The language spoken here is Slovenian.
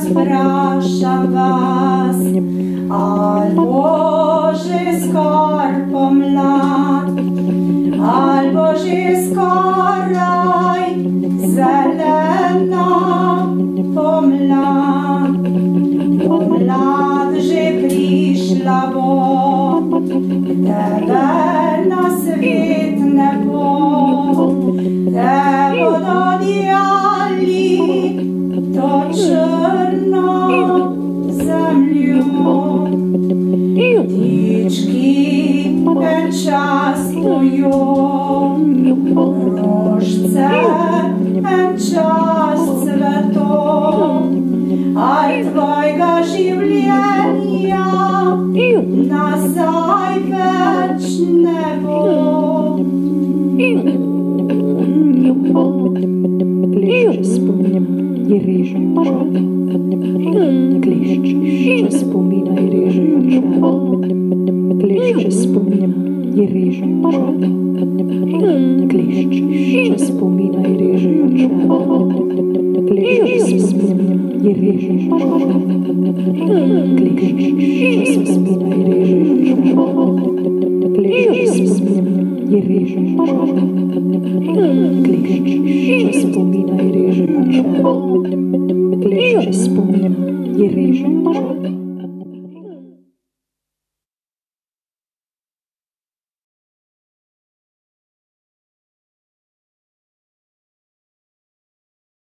Sprašam vas, al bo že skor pomlad, al bo že skoraj zelena pomlad. Pomlad že prišla bo, tebe na svet ne bo, te bodo odjali to črno zemljo. Ptički en čas pojo, rožce en čas cveto, aj tvojega življenja nazaj več ne bo. I režem čelo, klešče spomina i režejo čelo, klešče spomnim i režem čelo, klešče spomina i režejo čelo, klešče spomnim i režem čelo, klešče spomina i režejo čelo, klešče spomnim i režem čelo, klešče spomina i režejo čelo, klešče spomnim i režem čelo.